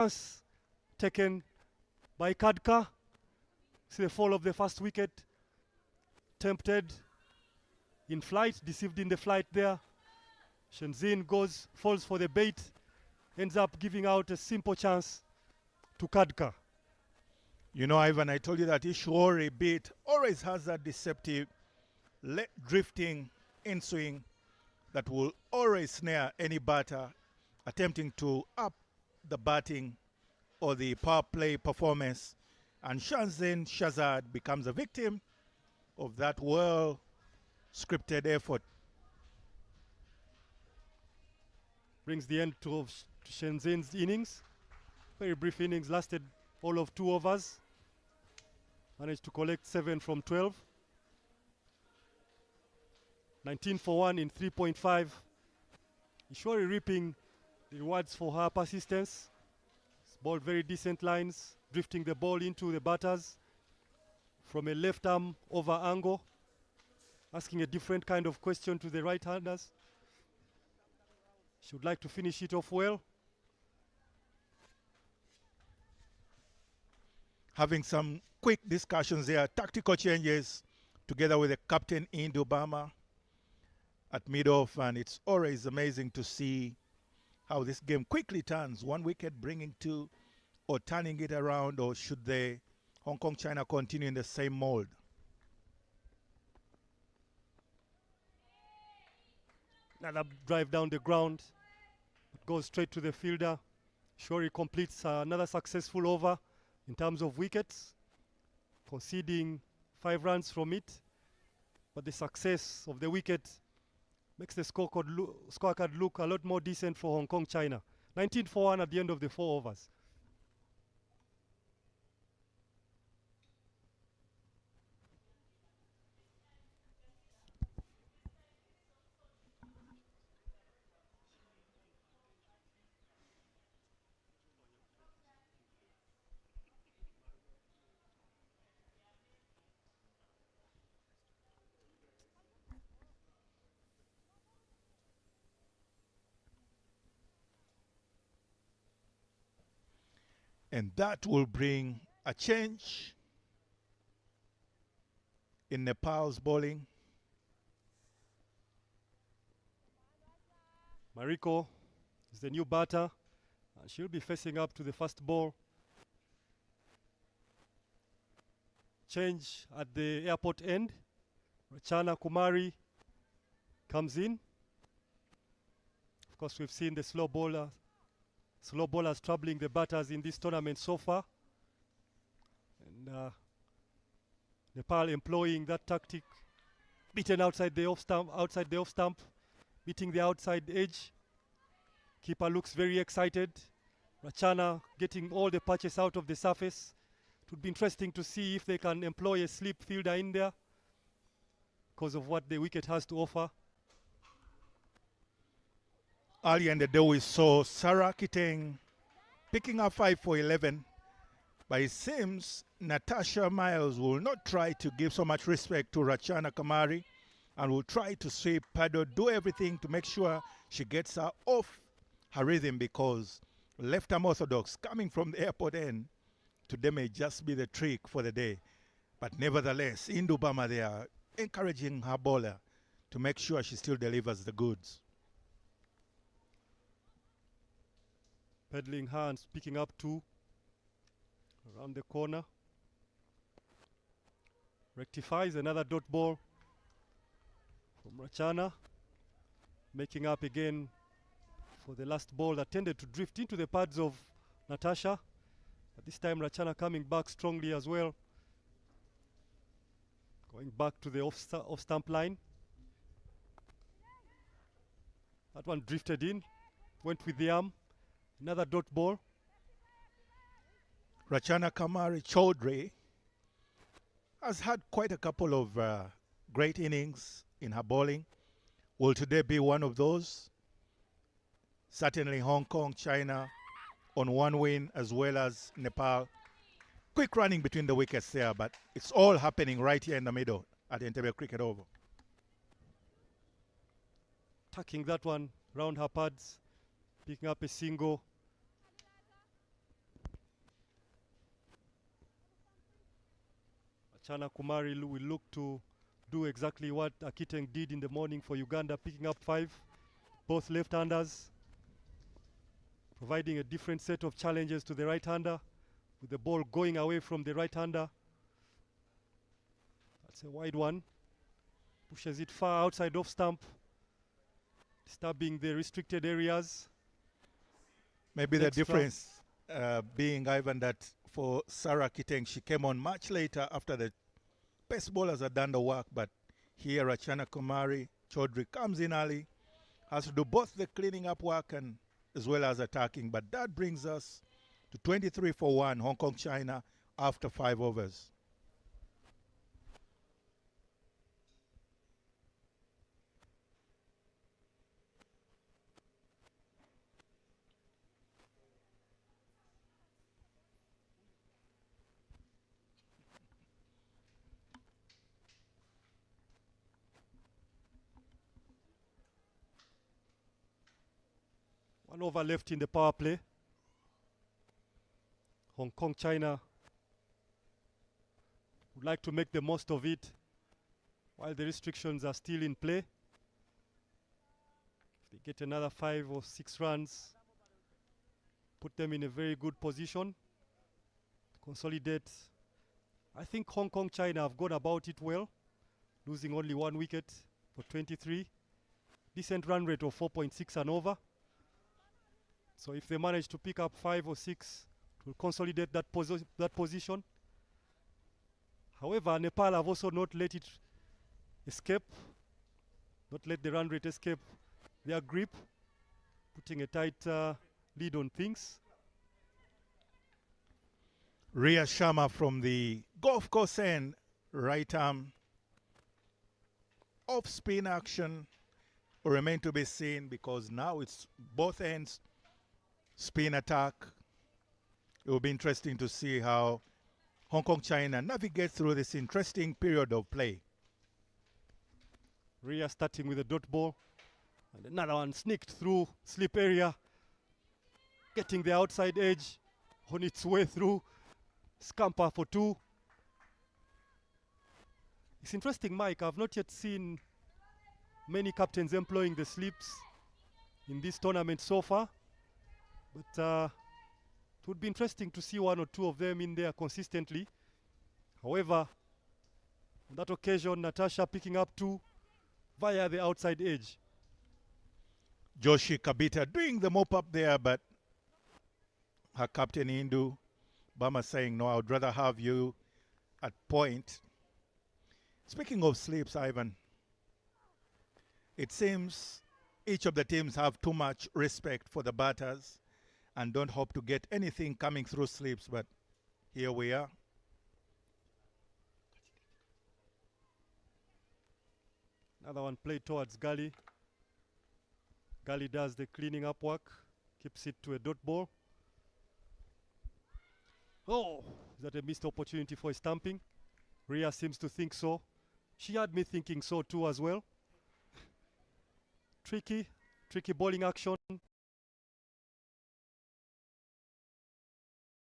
Chance taken by Kadka. See the fall of the first wicket. Tempted in flight, deceived in the flight there. Shenzhen falls for the bait, ends up giving out a simple chance to Kadka. You know, Ivan, I told you that Ishwari beat always has that deceptive drifting in swing that will always snare any batter attempting to up the batting or the power play performance. And Shenzhen Shazad becomes a victim of that well scripted effort. Brings the end to Shenzhen's innings. Very brief innings, lasted all of 2 overs. Managed to collect 7 from 12. 19 for 1 in 3.5. Ishwari reaping the rewards for her persistence. Balled very decent lines, drifting the ball into the batters from a left arm over angle, asking a different kind of question to the right-handers. She would like to finish it off well. Having some quick discussions there, tactical changes together with the captain in Obama at mid-off, and it's always amazing to see how this game quickly turns. 1 wicket bringing 2, or turning it around, or should the Hong Kong China continue in the same mold? Another drive down the ground, goes straight to the fielder. Shori completes another successful over in terms of wickets, conceding 5 runs from it. But the success of the wicket makes the scorecard look a lot more decent for Hong Kong China. 19 for 1 at the end of the 4 overs. And that will bring a change in Nepal's bowling. Mariko is the new batter, and she'll be facing up to the first ball. Change at the airport end. Rachana Kumari comes in. Of course, we've seen the slow bowlers troubling the batters in this tournament so far. And Nepal employing that tactic, beaten outside the off stump, beating the outside edge. Keeper looks very excited. Rachana getting all the patches out of the surface. It would be interesting to see if they can employ a slip fielder in there because of what the wicket has to offer. Earlier in the day, we saw Sarah Kiteng picking up 5 for 11. But it seems Natasha Miles will not try to give so much respect to Rachana Kamari and will try to sweep, paddle, do everything to make sure she gets her off her rhythm, because left-arm orthodox coming from the airport end today may just be the trick for the day. But nevertheless, Indubama, they are encouraging her bowler to make sure she still delivers the goods. Peddling hands, picking up 2 around the corner. Rectifies another dot ball from Rachana, making up again for the last ball that tended to drift into the pads of Natasha. But this time Rachana coming back strongly as well, going back to the off stump line. That one drifted in, went with the arm. Another dot ball. Rachana Kamari Chaudhry has had quite a couple of great innings in her bowling. Will today be one of those? Certainly Hong Kong, China on 1 win, as well as Nepal. Quick running between the wickets there, but it's all happening right here in the middle at the Entebbe Cricket Oval. Tucking that one round her pads, picking up a single. Rachana Kumari will look to do exactly what Akiteng did in the morning for Uganda, picking up 5, both left-handers, providing a different set of challenges to the right-hander, with the ball going away from the right-hander. That's a wide one. Pushes it far outside off stump, disturbing the restricted areas. Maybe the difference being, Ivan, that for Sarah Kiteng, she came on much later after the best bowlers had done the work, but here Rachana Kumari Chaudhry comes in early, has to do both the cleaning up work and as well as attacking. But that brings us to 23 for 1, Hong Kong China after 5 overs. One over left in the power play. Hong Kong China would like to make the most of it while the restrictions are still in play. If they get another 5 or 6 runs, put them in a very good position to consolidate. I think Hong Kong China have gone about it well, losing only 1 wicket for 23. Decent run rate of 4.6 and over. So if they manage to pick up 5 or 6, it will consolidate that position. However, Nepal have also not let it escape, not let the run rate escape their grip, putting a tight lead on things. Ria Sharma from the golf course end, right arm. Off spin action will remain to be seen because now it's both ends spin attack. It will be interesting to see how Hong Kong China navigate through this interesting period of play. Ria starting with a dot ball, and another one sneaked through slip area, getting the outside edge on its way through. Scamper for 2. It's interesting, Mike, I've not yet seen many captains employing the slips in this tournament so far, but it would be interesting to see 1 or 2 of them in there consistently. However, on that occasion, Natasha picking up 2 via the outside edge. Joshi Kabita doing the mop up there, but her captain Hindu Bama saying, no, I would rather have you at point. Speaking of slips, Ivan, it seems each of the teams have too much respect for the batters and don't hope to get anything coming through slips, but here we are. Another one played towards Gali. Gali does the cleaning up work, keeps it to a dot ball. Oh, is that a missed opportunity for a stamping? Ria seems to think so. She had me thinking so too as well. Tricky bowling action.